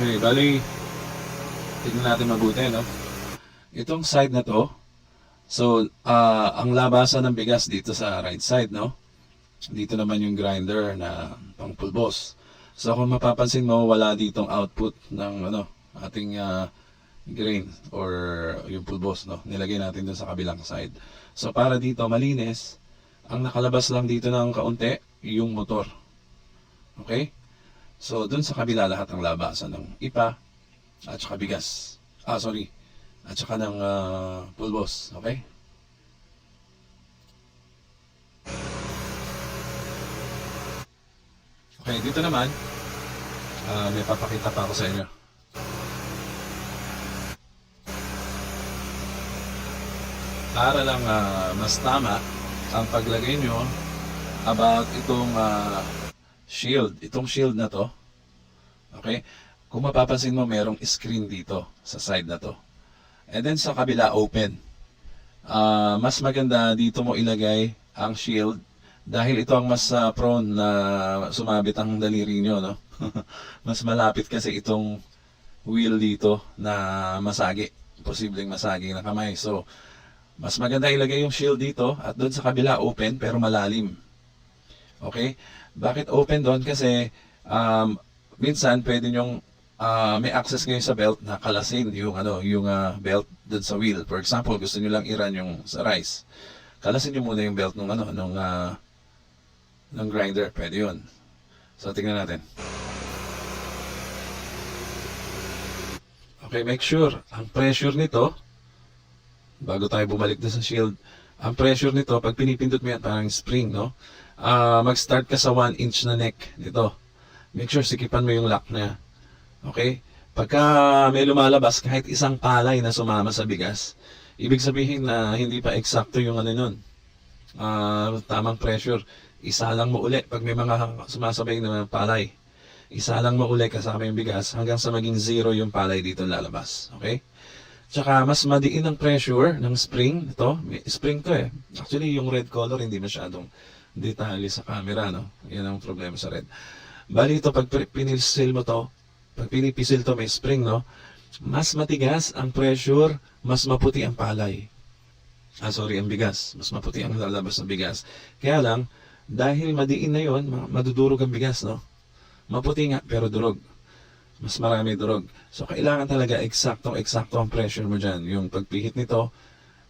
Okay, bali, tignan natin mabuti, no? Itong side na to, so, ang labasan ng bigas dito sa right side, no? Dito naman yung grinder na pang pulbos. So, kung mapapansin mo, wala ditong output ng, ating grain or yung pulbos, no? Nilagay natin dun sa kabilang side. So, para dito malinis, ang nakalabas lang dito ng kaunti, yung motor. Okay? So, dun sa kabila lahat ng labasan ng ipa at saka bigas. Sorry. At saka ng pulbos. Okay? Okay, dito naman, may papakita pa ako sa inyo. Para lang mas tama ang paglagay nyo about itong shield. Itong shield na to. Okay? Kung mapapansin mo, merong screen dito sa side na to. And then sa kabila, open. Mas maganda dito mo ilagay ang shield dahil ito ang mas prone na sumabit ang daliri nyo, no? Mas malapit kasi itong wheel dito na masagi. Posibleng masagi ng kamay. So, mas maganda ilagay yung shield dito at doon sa kabila open pero malalim. Okay? Bakit open doon? Kasi minsan pwede nyong may access kayo sa belt na kalasin yung belt doon sa wheel. For example, gusto niyo lang i-run yung sa rice. Kalasin niyo muna yung belt ng grinder. Pwede 'yun. So tingnan natin. Okay, make sure ang pressure nito bago tayo bumalik doon sa shield. Ang pressure nito pag pinipindot mo yan parang spring, no? Mag-start ka sa 1 inch na neck nito. Make sure sikipan mo yung lock niya. Okay? Pagka may lumalabas kahit isang palay na sumama sa bigas, ibig sabihin na hindi pa eksakto yung nun. Tamang pressure. Isa lang mo uli pag may mga sumasabay na palay. Isa lang mo uli kasama yung bigas hanggang sa maging 0 yung palay dito lalabas. Okay? Tsaka mas madiin ang pressure ng spring. Ito, may spring to eh. Actually yung red color hindi masyadong detalye sa camera, no? Yan ang problema sa red. Bali ito, pag pinisil mo to, pag pinipisil to may spring, no? Mas matigas ang pressure, mas maputi ang palay. Ang bigas. Mas maputi ang lalabas ng bigas. Kaya lang, dahil madiin na yon, madudurog ang bigas, no? Maputi nga, pero durog. Mas marami durog. So, kailangan talaga eksakto ang pressure mo dyan. Yung pagpihit nito,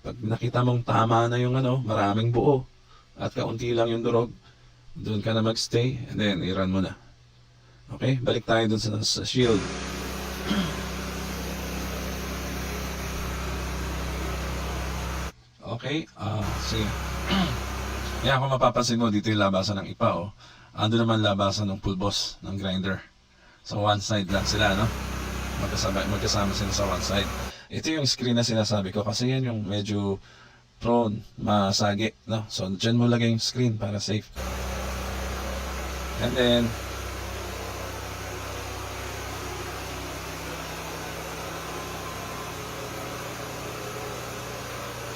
pag nakita mong tama na yung maraming buo, at kaunti lang yung durog, doon ka na magstay, and then i-run mo na. Okay? Balik tayo dun sa shield. Okay? Sige. Yan, kung mapapansin mo, dito yung labasan ng ipa, oh. Ando naman labasan ng pulbos, ng grinder. So, one side lang sila, no? Magkasama sila sa one side. Ito yung screen na sinasabi ko kasi yan yung medyo prone, masagi, no? So, dyan mo lagay yung screen para safe. And then,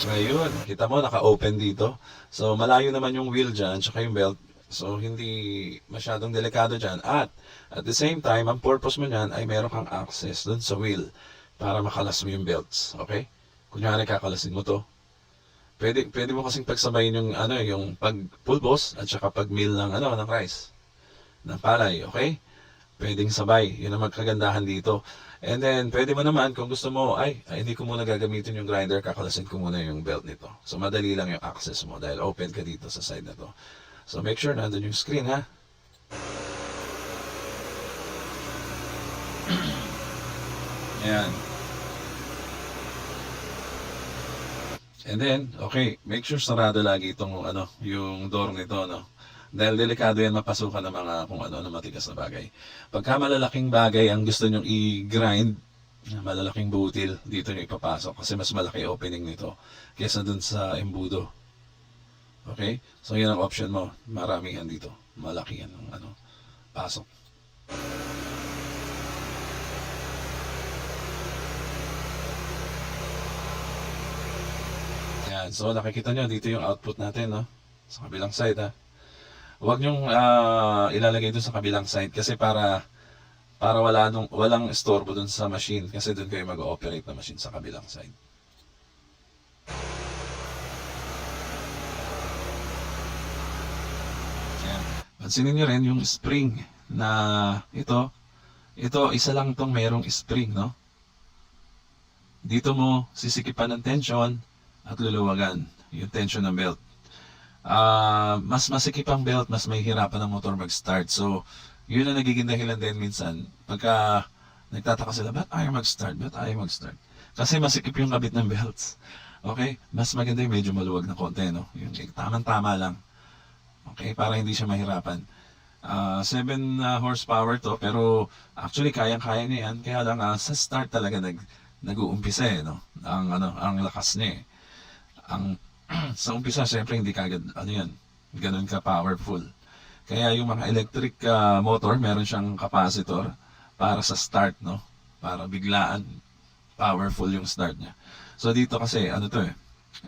ayun, kita mo, naka-open dito. So, malayo naman yung wheel dyan, tsaka yung belt. So, hindi masyadong delikado dyan. At the same time, ang purpose mo dyan ay meron kang access dun sa wheel para makalas mo yung belts. Okay? Kunyari, kakalasin mo to. Pwede mo kasing pagsabayin yung pag-pulbos at saka pag-mill ng rice, ng palay. Okay? Pwedeng sabay. Yun ang magkagandahan dito. And then, pwede mo naman, kung gusto mo, hindi ko muna gagamitin yung grinder, kakalasin ko muna yung belt nito. So, madali lang yung access mo dahil open ka dito sa side na to. So, make sure nandun yung screen, ha? Ayan. And then, okay, make sure sarado lagi itong, yung door nito, no? Dahil delikado yan mapasukan ng mga kung na matigas na bagay. Pagka malalaking bagay ang gusto nyong i-grind, malalaking butil, dito nyo ipapasok kasi mas malaki opening nito kesa dun sa embudo. Okay? So, yan ang option mo. Marami yan dito. Malaki yan ang pasok. Yan. So, nakikita nyo, dito yung output natin, no? Sa kabilang side, ha? Huwag nyong ilalagay doon sa kabilang side kasi para para walang istorbo dun sa machine kasi dun kayo mag-ooperate na machine sa kabilang side. Yan. Pansinin nyo rin yung spring na ito isa lang tong merong spring, no? Dito mo sisikipan ng tension at luluwagan yung tension ng belt. Mas masikip ang belt, mas may hirapan ng motor mag-start. So, yun ang nagiging dahilan din minsan. Pagka nagtataka sila, ba't ayaw mag-start? Kasi masikip yung kabit ng belts. Okay? Mas maganda yung medyo maluwag na konti, no? Yung tamang-tama lang. Okay? Para hindi siya mahirapan. 7 horsepower to, pero actually kayang-kaya niya yan. Kaya lang sa start talaga nag-uumpisa no? Ang lakas niya sa umpisa, syempre hindi kagad, ganun ka powerful. Kaya yung mga electric motor, meron siyang capacitor para sa start, no? Para biglaan, powerful yung start niya. So dito kasi,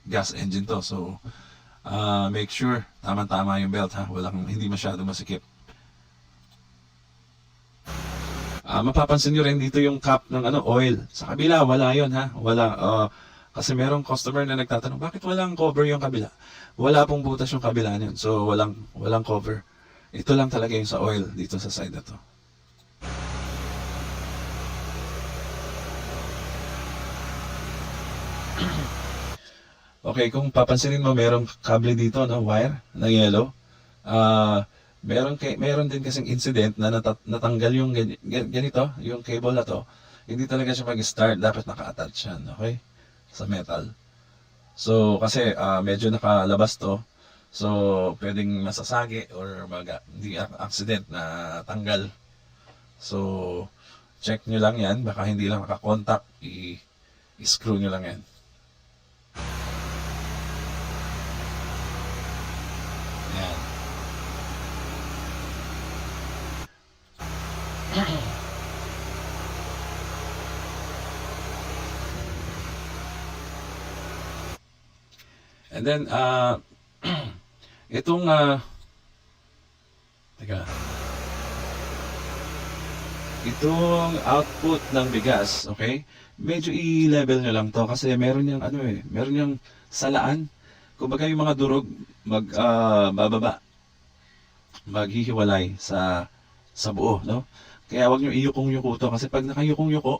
gas engine to. So, make sure, tama-tama yung belt, ha? Hindi masyado masikip. Mapapansin nyo rin dito yung cap ng oil. Sa kabila, wala yon ha? Wala, kasi merong customer na nagtatanong, bakit walang cover yung kabila? Wala pong butas yung kabila niyan. So, walang cover. Ito lang talaga yung sa oil dito sa side na to. Okay, kung papansinin mo, merong kable dito, no? Wire na yellow. Meron din kasing incident na natanggal yung ganito, yung cable na to. Hindi talaga siya mag-start. Dapat naka-attach yan, okay? Sa metal. So, kasi medyo nakalabas to. So, pwedeng masasagi or hindi accident na tanggal. So, check nyo lang yan. Baka hindi lang nakakontak. I-screw nyo lang yan. Yan. And then, itong, itong output ng bigas, okay? Medyo i-level nyo lang to kasi meron yung, meron yung salaan. Kumbaga yung mga durog, bababa, maghihiwalay sa buo, no? Kaya wag nyo iyukong-yuko to kasi pag nakayukong-yuko,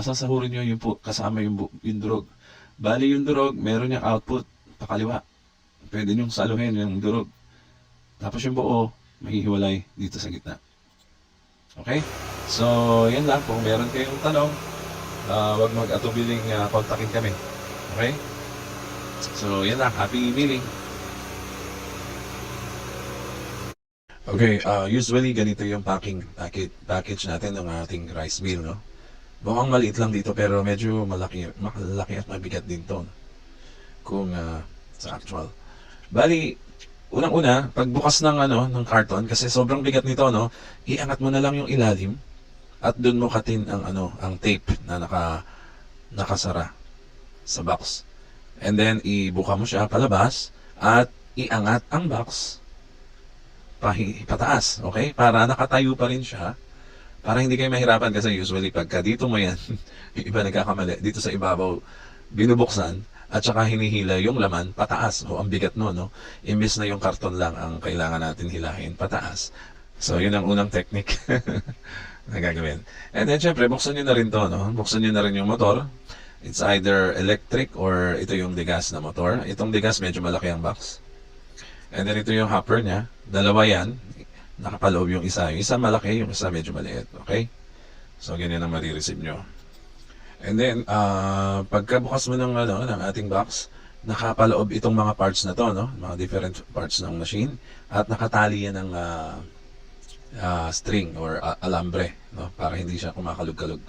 sasahurin nyo yung kasama yung durog. Bali yung durog, meron yung output pakaliwa. Pwede nyong saluhin yung durog. Tapos yung buo, mahihiwalay dito sa gitna. Okay? So, yan lang. Kung meron kayong tanong, wag mag-atubiling kontakin kami. Okay? So, yan lang. Happy milling. Okay, usually ganito yung package natin ng ating rice meal, no? Mukhang maliit lang dito pero medyo malaki at mabigat din to, no? Kung sa actual. Bali, unang-una, pagbukas ng ng karton kasi sobrang bigat nito, no? Iangat mo na lang yung ilalim at doon mo katin ang tape na nakasara sa box. And then ibuka mo siya palabas at iangat ang box pataas, okay? Para nakatayo pa rin siya. Para hindi kayo mahirapan kasi usually pagka dito mo yan, yung iba nagkakamali, dito sa ibabaw, binubuksan, at saka hinihila yung laman pataas, o ang bigat no? Imbis na yung karton lang ang kailangan natin hilahin pataas. So, yun ang unang technique na gagawin. And then, syempre, buksan nyo na rin to, no? Buksan nyo na rin yung motor. It's either electric or ito yung degas na motor. Itong degas, medyo malaki ang box. And then, ito yung hopper niya. Dalawa yan. Nakapaloob yung isa. Yung isa malaki, yung isa medyo maliit. Okay? So, ganyan ang marireceive nyo. And then, pagkabukas mo ng ating box, nakapaloob itong mga parts na to, no? Mga different parts ng machine. At nakatali yan ng string or alambre, no? Para hindi siya kumakalug-kalug.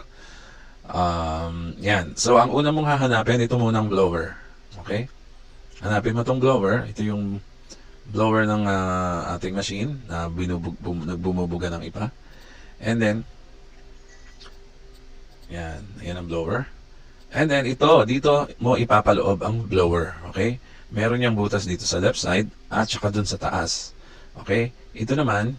Yan. So, ang una mong hahanapin, ito munang blower. Okay? Hanapin mo itong blower. Ito yung blower ng ating machine na nagbumubuga ng ipa. And then, yan ang blower. And then, dito mo ipapaloob ang blower. Okay? Meron niyang butas dito sa left side at saka dun sa taas. Okay? Ito naman,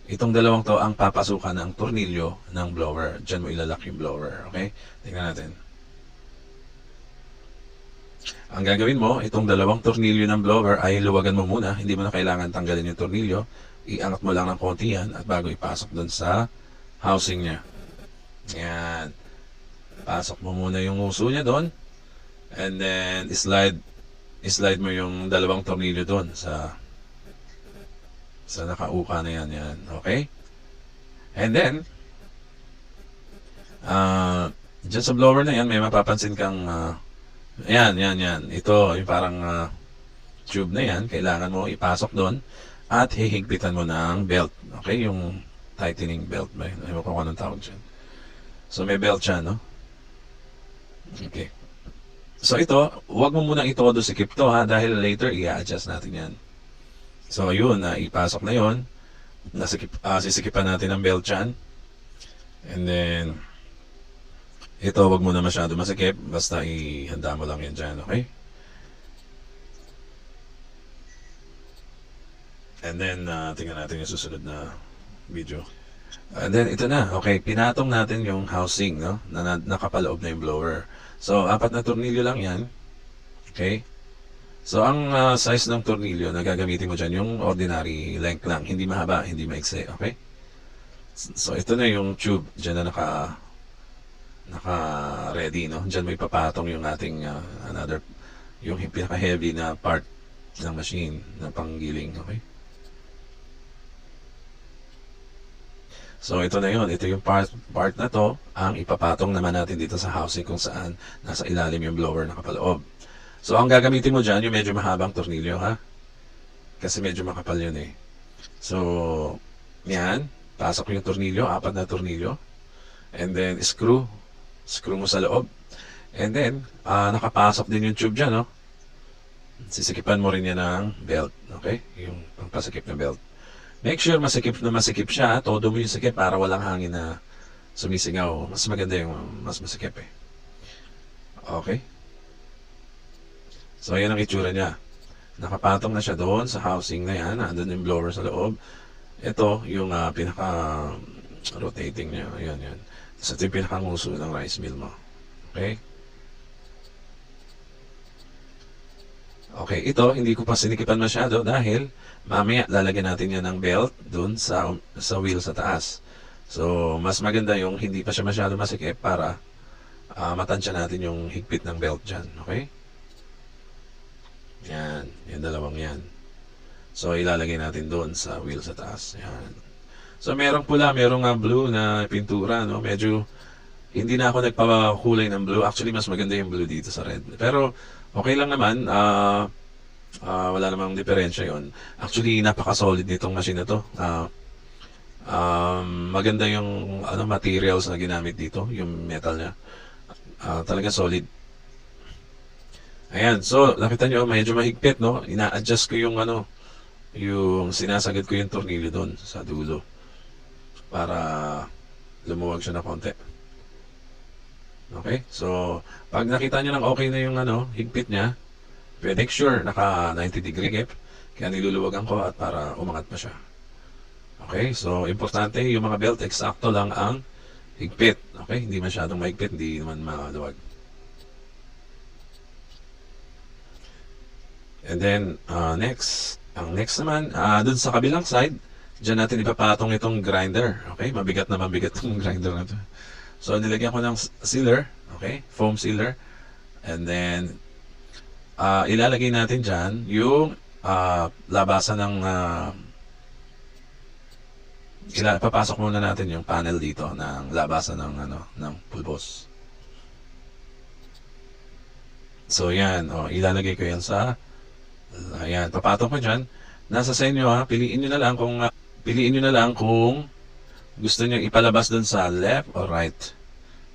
Itong dalawang to ang papasukan ng tornilyo ng blower. Diyan mo ilalak yung blower. Okay? Tingnan natin. Ang gagawin mo, itong dalawang tornilyo ng blower ay luwagan mo muna. Hindi mo na kailangan tanggalin yung tornilyo. Iangat mo lang ng konti yan at bago ipasok dun sa housing niya. Yan. Pasok mo muna yung uso niya doon. And then, slide mo yung dalawang tornilyo doon sa nakauka na yan. Yan. Okay? And then, dyan sa blower na yan, may mapapansin kang yan. Ito, yung parang tube na yan, kailangan mo ipasok doon at hihigpitan mo ng belt. Okay? Yung tightening belt ba? Ewan ko kung anong tawag dyan. So, may belt siya, no? Okay. So, ito, huwag mo munang itodo sikip to, ha? Dahil later, i-adjust natin yan. So, yun, ipasok na yun. Sisikipan natin ang belt dyan. And then, ito, wag mo na masyado masikip. Basta ihanda mo lang yan dyan, okay? And then, tingnan natin yung susunod na video. And then, ito na. Okay, pinatong natin yung housing, no? Nakapaloob na yung blower. So, 4 na tornilyo lang yan. Okay? So, ang size ng tornilyo na gagamitin mo dyan, yung ordinary length lang. Hindi mahaba, hindi maikse, okay? So, ito na yung tube. Dyan na naka-ready, no? Dyan may papatong yung ating yung pinaka-heavy na part ng machine na panggiling, okay? So, ito na yun. Ito yung part na to ang ipapatong naman natin dito sa housing kung saan nasa ilalim yung blower nakapaloob. So, ang gagamitin mo dyan, yung medyo mahabang tornilyo, ha? Kasi medyo makapal yun, eh. So, yan. Pasok yung tornilyo, 4 na tornilyo. And then, screw mo sa loob. And then, nakapasok din yung tube dyan, no? Sisikipan mo rin yan ng belt, okay? Yung pangpasikip na belt. Make sure masikip siya. Todo mo yung sikip para walang hangin na sumisingaw. Mas maganda yung mas masikip, eh. Okay? So, yan ang itsura niya. Nakapatong na siya doon sa housing na yan. Andun yung blower sa loob. Ito, yung pinaka-rotating niya. Yan. Tapos ito yung pinaka-nguso ng rice mill mo. Okay? Okay, ito, hindi ko pa sinikipan masyado dahil mamaya lalagyan natin yan ng belt doon sa wheel sa taas. So, mas maganda yung hindi pa siya masyado masikip para matansya natin yung higpit ng belt dyan. Okay? Yan, yung dalawang yan. So, ilalagay natin doon sa wheel sa taas. Yan. So, merong pula, merong blue na pintura, no? Medyo, hindi na ako nagpakulay ng blue. Actually, mas maganda yung blue dito sa red. Pero, okay lang naman. Wala namang diferensya yon. Actually, napaka-solid nitong machine na to. Maganda yung materials na ginamit dito, yung metal niya. Talaga solid. Ayan, so nakita nyo, medyo mahigpit, no? Ina-adjust ko yung yung sinasagad ko yung tornilyo doon sa dulo para lumuwag siya na konti. Okay? So, pag nakita nyo lang okay na yung higpit niya, make sure naka 90 degree gap, kaya niluluwagan ko at para umangat pa siya. Okay? So, importante yung mga belt, eksakto lang ang higpit. Okay? Hindi masyadong mahigpit, hindi naman maluwag. And then, ang next naman, dun sa kabilang side, dyan natin ipapatong itong grinder. Okay? Mabigat itong grinder na ito. So, nilagyan ko ng sealer. Okay? Foam sealer. And then, ilalagay natin dyan yung labasan ng papasok muna natin yung panel dito ng labasan ng pulbos. So, yan. Ilalagay ko yan sa ayan, papatong ko dyan. Nasa sa inyo, ha. Piliin nyo na lang kung gusto nyo ipalabas dun sa left or right.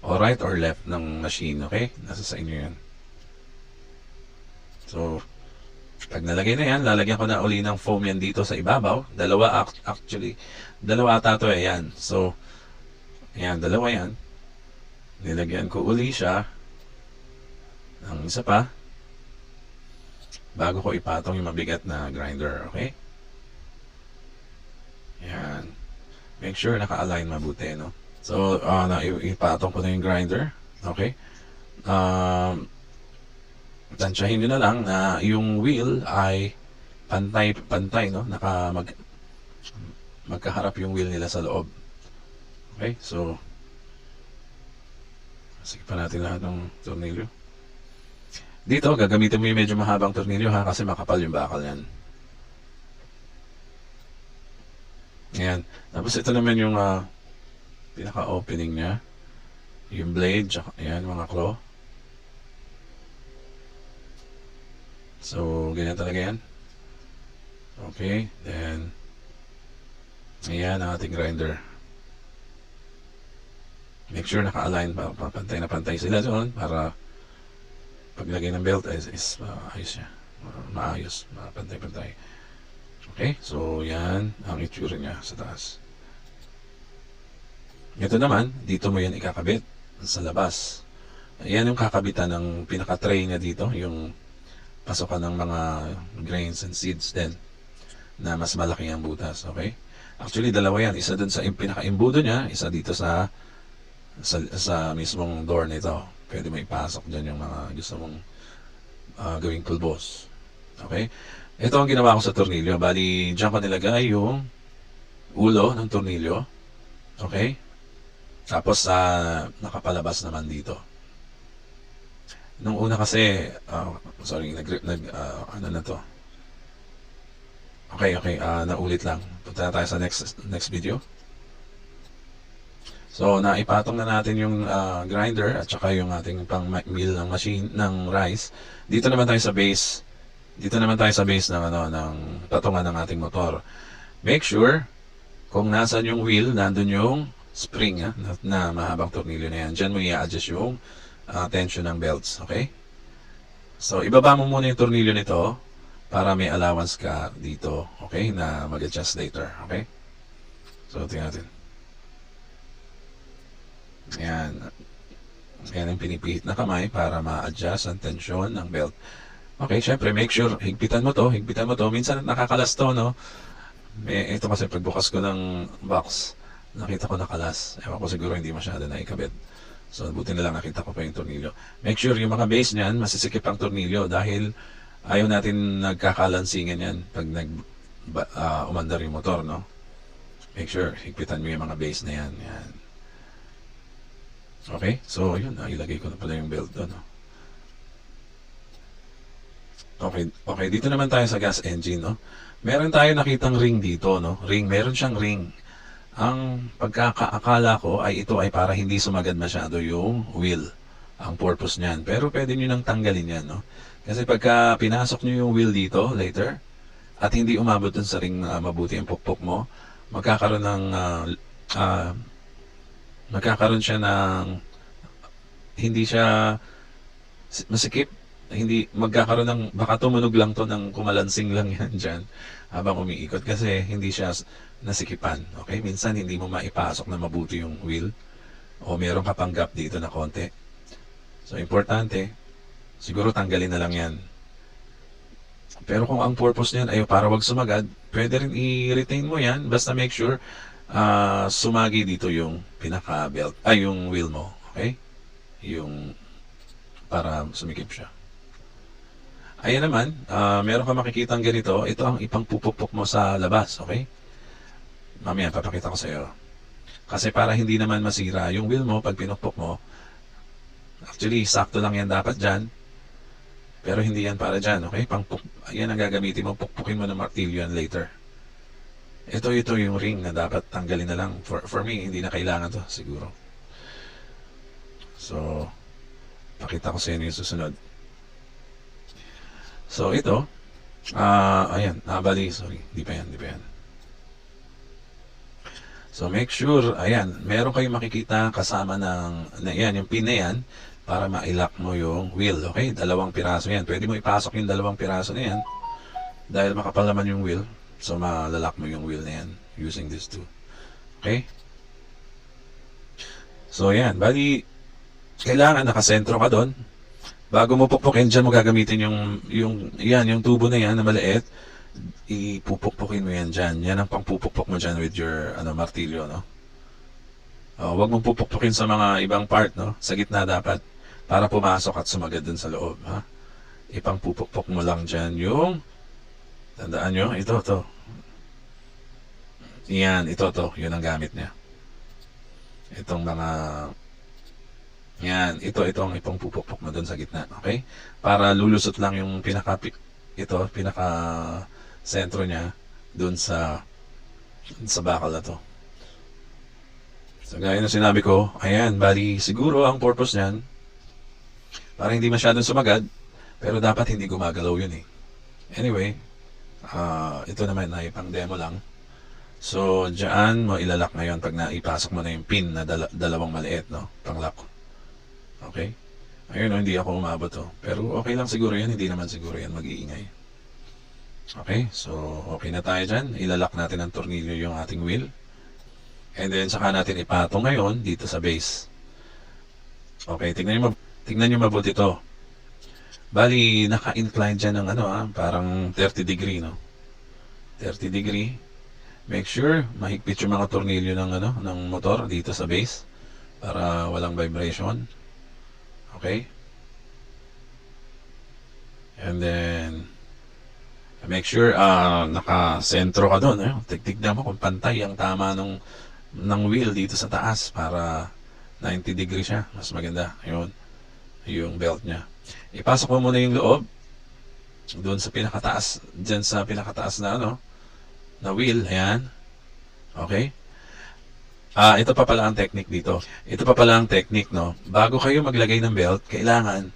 O right or left ng machine, okay? Nasa sa inyo yan. So, pag nalagay na yan, lalagyan ko na uli ng foam yan dito sa ibabaw. Dalawa ata to, yan. So, ayan, dalawa yan. Nilagyan ko uli siya ng isa pa bago ko ipatong yung mabigat na grinder, okay? Yan. make sure naka-align mabuti, no? So, ipatong ko na yung grinder. Okay? Tansyahin nyo na lang na yung wheel ay pantay, no? Magkaharap yung wheel nila sa loob. Okay? So, sige pa natin lahat ng tornilyo. Dito, gagamitin mo yung medyo mahabang tornilyo ha, kasi makapal yung bakal yan. Ayan. Tapos ito naman yung pinaka-opening niya. Yung blade, tsaka, ayan, mga claw. So, ganyan talaga yan. Okay, then, ayan ang ating grinder. Make sure naka-align, pantay na pantay sila doon para paglagay ng belt is ayos siya. Maayos, pantay-pantay. Okay, so yan ang itsura niya sa taas. Ito naman, dito mo yan ikakabit sa labas. Yan yung kakabitan ng pinaka-tray niya dito, yung pasukan ng mga grains and seeds din na mas malaki ang butas. Okay, actually dalawa yan, isa dun sa pinaka-imbudo niya, isa dito sa mismong door nito. Pwede mo ipasok dyan yung mga gusto mong gawing pulbos. Okay, ito ang ginawa ko sa tornilyo. Bali, dyan ko nilagay yung ulo ng tornilyo. Okay, tapos nakapalabas naman dito. Nung una kasi, ano na to? Okay, naulit lang. Punta na tayo sa next video. So, naipatong na natin yung grinder at saka yung ating pang mill ng machine ng rice. Dito naman tayo sa base. Dito naman tayo sa base ng patungan ng ating motor. Make sure kung nasan yung wheel, nandun yung spring na mahabang tornilyo na yan. Diyan mo i-adjust yung tension ng belts, okay? So, ibaba mo muna yung tornilyo nito para may allowance ka dito, okay? Na mag-adjust later, okay? So, tingnan natin. Ayan. Ayan ang pinipihit na kamay para ma-adjust ang tension ng belt. Okay, syempre, make sure, higpitan mo to. Minsan nakakalas to, no? Ito kasi pagbukas ko ng box, nakita ko nakalas. Ewan ko, siguro hindi masyado naikabit. So, buti na lang nakita ko pa yung tornilyo. Make sure yung mga base niyan, masisikip ang tornilyo dahil ayaw natin nagkakalansingan yan pag umandar yung motor, no? Make sure, higpitan mo yung mga base na yan. Yan. Okay, so yun, ilagay ko na pala yung belt doon. No? Okay, dito naman tayo sa gas engine. No? Meron tayo nakitang ring dito. No? Meron siyang ring. Ang pagkakaakala ko ay ito ay para hindi sumagad masyado yung wheel. Ang purpose niyan. Pero pwede nyo nang tanggalin yan. No? Kasi pagka pinasok nyo yung wheel dito later, at hindi umabot dun sa ring mabuti ang pukpok mo, magkakaroon ng magkakaroon siya ng hindi siya masikip, hindi magkakaroon ng baka tumunog lang to ng kumalansing lang yan dyan habang umiikot kasi hindi siya nasikipan. Okay, minsan hindi mo maipasok na mabuti yung wheel o meron ka pang gap dito na konti. So importante, siguro tanggalin na lang yan. Pero kung ang purpose niyan ay para wag sumagad, pwede rin i-retain mo yan, basta make sure sumagi dito yung pinaka-belt, yung wheel mo, okay? Yung para sumikip siya. Ayan naman, meron ka makikitang ganito, ito ang ipangpupukpok mo sa labas, okay? Mamaya, papakita ko sa iyo. Kasi para hindi naman masira yung wheel mo pag pinukpok mo, actually, sakto lang yan dapat dyan, pero hindi yan para dyan, okay? Yan ang gagamitin mo, pukpukin mo ng martilyo yan later. Ito yung ring na dapat tanggalin na lang. For me, hindi na kailangan to siguro. So, pakita ko sa inyo yung susunod. So, ito, ayan, sorry, di pa yan. So, make sure, ayan, meron kayong makikita kasama yan, yung pin na yan, para ma-lock mo yung wheel, okay? 2 piraso yan. Pwede mo ipasok yung 2 piraso na yan, dahil makapal naman yung wheel. So, malalak mo yung wheel na yan using this tool. Okay? So, yan. Bali, kailangan nakasentro ka doon. Bago mo pukpukin, dyan mo gagamitin yung tubo na yan na maliit. ipupukpukin mo yan dyan. Yan ang pangpupukpok mo dyan with your martilyo, no? Huwag mong pupukpukin sa mga ibang part, no? Sa gitna dapat, para pumasok at sumagad dun sa loob, ha? Ipang pupukpok mo lang dyan yung, tandaan nyo, ito. Yan, ito, yun ang gamit niya. Itong mga, yan, ito ang ipang pupukpok mo dun sa gitna, okay? Para lulusot lang yung pinaka sentro niya dun sa bakal na to. So, gaya ng sinabi ko, ayan, bali, siguro ang purpose niyan, para hindi masyadong sumagad, pero dapat hindi gumagalaw yun eh. Anyway, ito naman ay pang demo lang. So, dyan mo ilalak ngayon pag naipasok mo na yung pin na dalawang maliit, no? Pang-lock. Okay? Ayun, hindi ako umabot to. Pero okay lang siguro yan, hindi naman siguro yan mag-iingay. Okay, so okay na tayo dyan. Ilalak natin ang tornilyo yung ating wheel. And then, saka natin ipatong ngayon dito sa base. Okay, tingnan nyo mabuti to. Bali, naka-incline dyan ng parang 30 degree, no? 30 degree. Make sure, mahigpit yung mga tornilyo ng motor dito sa base para walang vibration. Okay? And then, make sure naka-sentro ka doon. Tignan mo kung pantay ang tama ng wheel dito sa taas para 90 degree siya. Mas maganda. Ayun. Yung belt niya. Ipasok mo muna yung loob doon sa pinakataas. Diyan sa pinakataas na na wheel. Ayan. Okay? Ito pa pala ang technique dito. Ito pa pala ang technique, no? Bago kayo maglagay ng belt, kailangan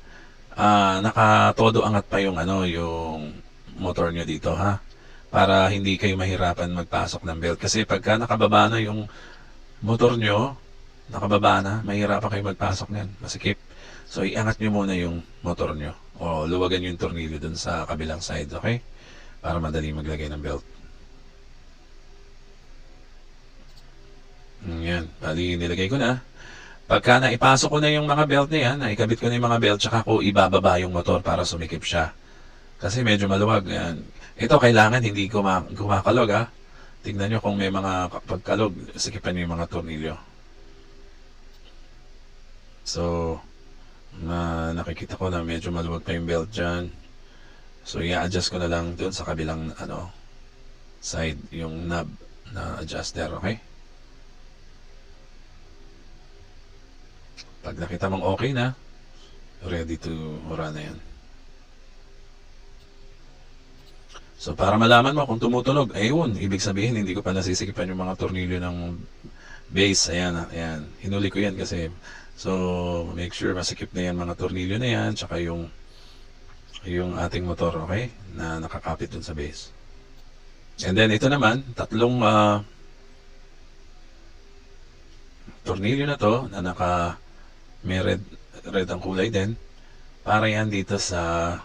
nakatodo angat pa yung yung motor nyo dito, ha? Para hindi kayo mahirapan magpasok ng belt. Kasi pagka nakababa na yung motor nyo, mahirapan kayo magpasok niyan. Masikip. So, iangat nyo muna yung motor nyo. O luwagan nyo yung tornilyo dun sa kabilang side, okay? Para madali maglagay ng belt. Yan. Bali, nilagay ko na. Pagka naipasok ko na yung mga belt na yan, naikabit ko na yung mga belt, tsaka ko ibababa yung motor para sumikip siya. Kasi medyo maluwag. Yan. Ito kailangan hindi kumakalog, ha. Tingnan nyo kung may mga pagkalog, sikipan nyo yung mga tornilyo. So, nakikita ko na medyo maluwag pa yung belt dyan. So, i-adjust ko na lang doon sa kabilang side, yung knob na adjuster, okay? Pag nakita mong okay na, ready to run na yan. So, para malaman mo kung tumutunog, ayun, ibig sabihin, hindi ko pa nasisikipan yung mga tornilyo ng base. Ayan. Hinuli ko yan kasi, so, make sure masikip na yan mga tornilyo na yan, tsaka yung ating motor, okay? Na nakakapit dun sa base. And then, ito naman, tatlong tornilyo na to, na may red ang kulay din, para yan dito sa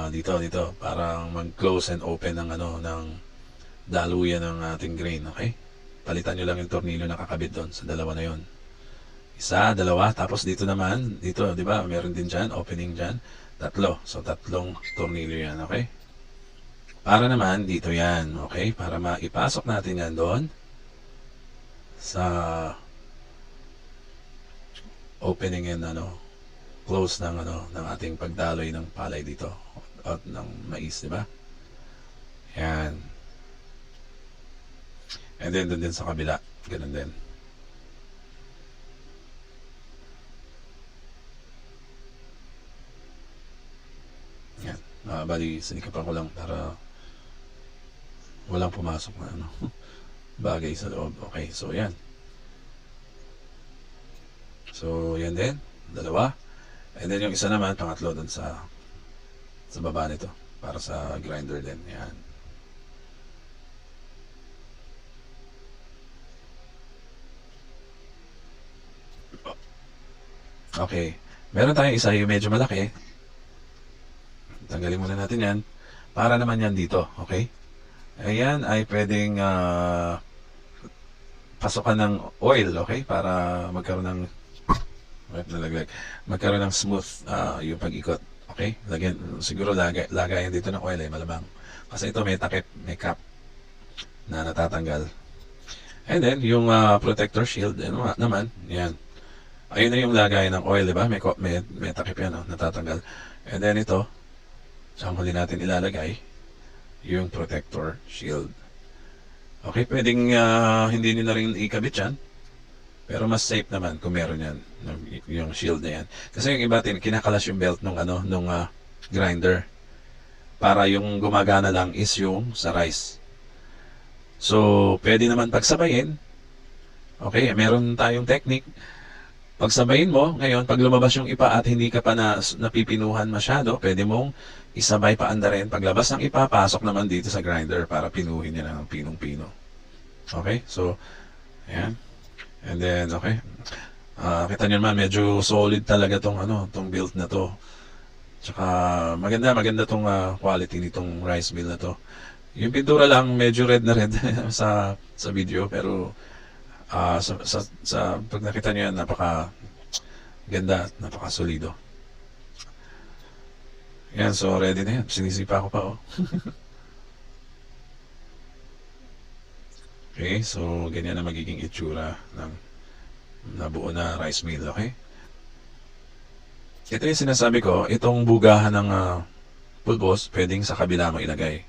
dito para mag-close and open ng daluyan ng ating grain, okay? Palitan nyo lang yung tornilyo na kakabit doon sa dalawa na yon. Isa, dalawa, tapos dito naman, dito, di ba, meron din dyan, opening dyan, tatlo. So, tatlong tornilyo yan, okay? Para naman, dito yan, okay? Para maipasok natin yan doon sa opening and close ng ating pagdaloy ng palay dito at ng mais, di ba? Yan. And then doon din sa kabila, ganun din. Yan. Bali, sinikapan ko lang para walang pumasok na bagay sa loob. Okay, so yan. So, yan din. Dalawa. And then yung isa naman, pangatlo dun sa baba nito. Para sa grinder din. Yan. Okay. Meron tayong isa yung medyo malaki. Tanggalin muna natin yan. Para naman yan dito. Okay? Ayan ay pwedeng pasukan ng oil. Okay? Para magkaroon ng magkaroon ng smooth yung pag-ikot. Okay? Siguro lagayan dito ng oil malamang. Kasi ito may takip, may cap na natatanggal. And then, yung protector shield, naman, yan. Ayun na yung lagayan ng oil, di ba? May takip yan, natatanggal. And then ito, saan huli natin ilalagay yung protector shield. Okay, pwedeng hindi nyo na rin ikabit yan. Pero mas safe naman kung meron yan, yung shield na yan. Kasi yung iba, kinakalas yung belt nung grinder. Para yung gumagana lang is yung sa rice. So, pwede naman pagsabayin. Okay, meron tayong technique. Pagsabayin mo, ngayon, pag lumabas yung ipa at hindi ka pa napipinuhan masyado, pwede mong isabay pa anda rin. Paglabas ng ipa, pasok naman dito sa grinder para pinuhin niya ng pinong-pino. Okay, so, ayan. And then, okay. Kita nyo naman, medyo solid talaga tong build na to. Tsaka, maganda tong quality nitong rice mill na to. Yung pintura lang, medyo red na red sa video, pero pag nakita nyo yan, napaka ganda at napaka solido. Yan, so ready na yan. Sinisipa ko pa, oh. Okay, so ganyan na magiging itsura ng nabuo na rice mill, okay? Ito yung sinasabi ko, itong bugahan ng pulbos, pwedeng sa kabila mo ilagay.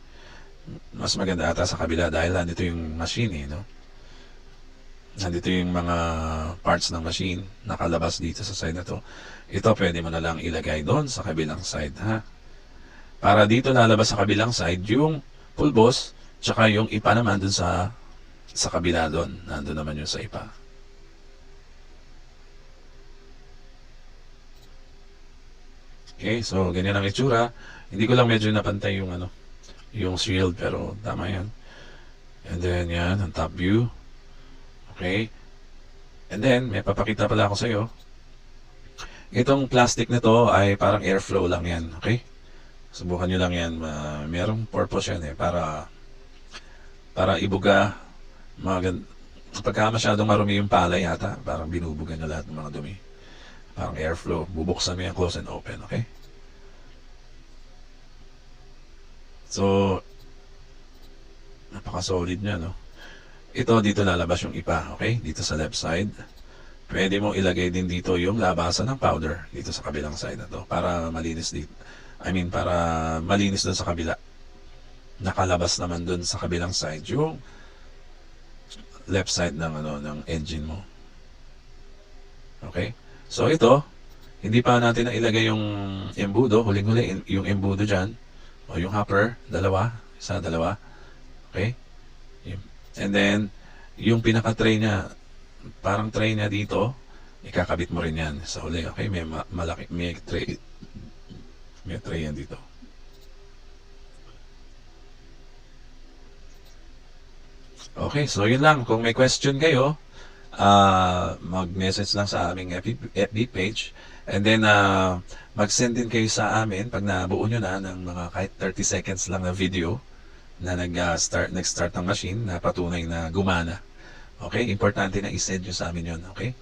Mas maganda ata sa kabila dahil nandito yung machine, no? Nandito yung mga parts ng machine nakalabas dito sa side na to. Ito pwede mo na lang ilagay doon sa kabilang side, ha? Para dito lalabas sa kabilang side yung pulbos, tsaka yung ipa naman doon sa kabila doon. Nandun naman yung sa ipa. Okay, so ganyan ang itsura. Hindi ko lang medyo napantay yung yung shield, pero tama yan. And then yan, ang top view. Okay. And then, may papakita pala ako sa iyo. Itong plastic na to ay parang airflow lang yan. Okay? Subukan nyo lang yan. Merong purpose yan para ibuga. Pagka masyadong marumi yung palay yata, parang binubuga na lahat ng mga dumi. Parang airflow. Bubuksan mo yan, close and open. Okay? So, napaka-solid niya, no? Ito, dito lalabas yung ipa, okay? Dito sa left side. Pwede mo ilagay din dito yung labasan ng powder dito sa kabilang side na to para malinis dito. Para malinis doon sa kabila. Nakalabas naman doon sa kabilang side yung left side ng engine mo. Okay? So ito, hindi pa natin na ilagay yung embudo, huling-huli yung embudo diyan o yung hopper, isa, dalawa. Okay? And then, yung pinaka-tray niya, parang tray niya dito, ikakabit mo rin yan sa huli. Okay? May tray yan dito. Okay, so yun lang. Kung may question kayo, mag-message lang sa aming FB page. And then, mag-send din kayo sa amin pag nabuo nyo na ng mga kahit 30 seconds lang na video na nag-start ng machine na patunay na gumana. Okay? Importante na i-send nyo sa amin yun. Okay?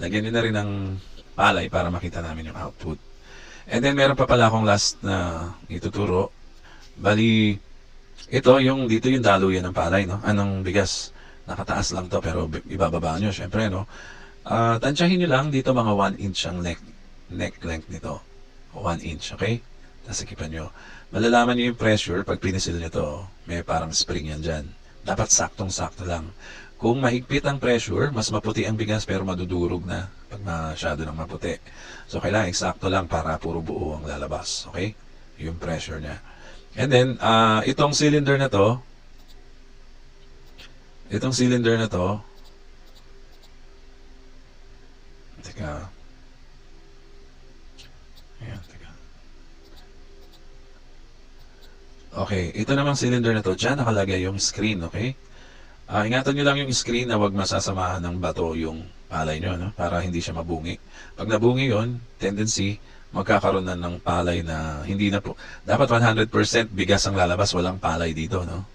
Lagyan nyo na rin ng palay para makita namin yung output. And then, meron pa pala akong last na ituturo. Bali, dito yung daluyan ng palay, no? Anong bigas? Nakataas lang to pero ibababa nyo, syempre, no? Tansyahin nyo lang dito mga 1 inch ang neck length nito. 1 inch, okay? Tapos ikipan nyo. Malalaman nyo yung pressure pag pinisil nyo to. May parang spring yan dyan. Dapat saktong-sakto lang. Kung mahigpit ang pressure, mas maputi ang bigas pero madudurog na pag masyado ng maputi. So, kailangan eksakto lang para puro buo ang lalabas. Okay? Yung pressure niya. And then, itong cylinder na to, teka. Ayan, teka. Okay, ito namang cylinder na to, dyan nakalagay yung screen, okay? Ingatan nyo lang yung screen na wag masasamahan ng bato yung palay nyo, no? Para hindi siya mabungi. Pag nabungi yon, tendency, magkakaroon na ng palay na hindi na po. Dapat 100% bigas ang lalabas, walang palay dito, no?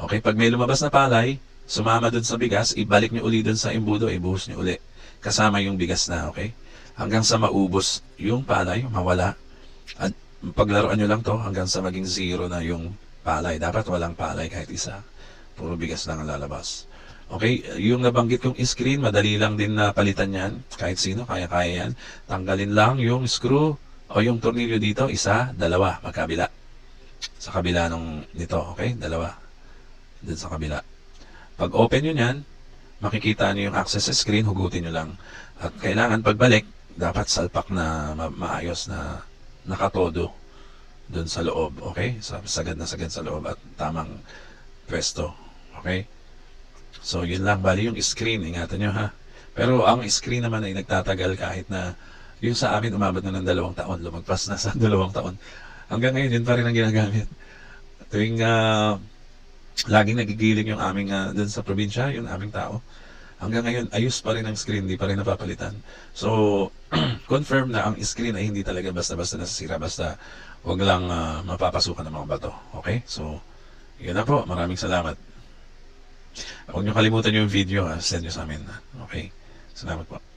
Okay, pag may lumabas na palay, sumama dun sa bigas, ibalik nyo uli dun sa embudo, ibuhos nyo uli. Kasama yung bigas na, okay? Hanggang sa maubos yung palay, mawala. At paglaruan nyo lang to hanggang sa maging zero na yung palay. Dapat walang palay kahit isa. Puro bigas lang ang lalabas. Okay, yung nabanggit kong screen, madali lang din na palitan yan. Kahit sino, kaya-kaya yan. Tanggalin lang yung screw o yung tornilyo dito, isa, dalawa, magkabila. Sa kabila nung nito, okay? Dalawa. Dun sa kabila. Pag open nyo yan, makikita nyo yung access screen, hugutin nyo lang. At kailangan pagbalik, dapat salpak na maayos na nakatodo dun sa loob, okay? Sagad na sagad sa loob at tamang pwesto, okay? So, yun lang. Bali yung screen, ingatan nyo ha. Pero ang screen naman ay nagtatagal kahit na yung sa amin umabot na ng 2 taon, lumagpas na sa 2 taon. Hanggang ngayon, yun pa rin ang ginagamit. Tuwing laging nagigiling yung aming dun sa probinsya, yung aming tao. Hanggang ngayon, ayos pa rin ang screen, di pa rin napapalitan. So, confirm na ang screen ay hindi talaga basta-basta nasasira, basta wag lang mapapasukan ng mga bato. Okay? So, yun na po. Maraming salamat. Huwag niyo kalimutan yung video, send nyo sa amin. Okay? Salamat po.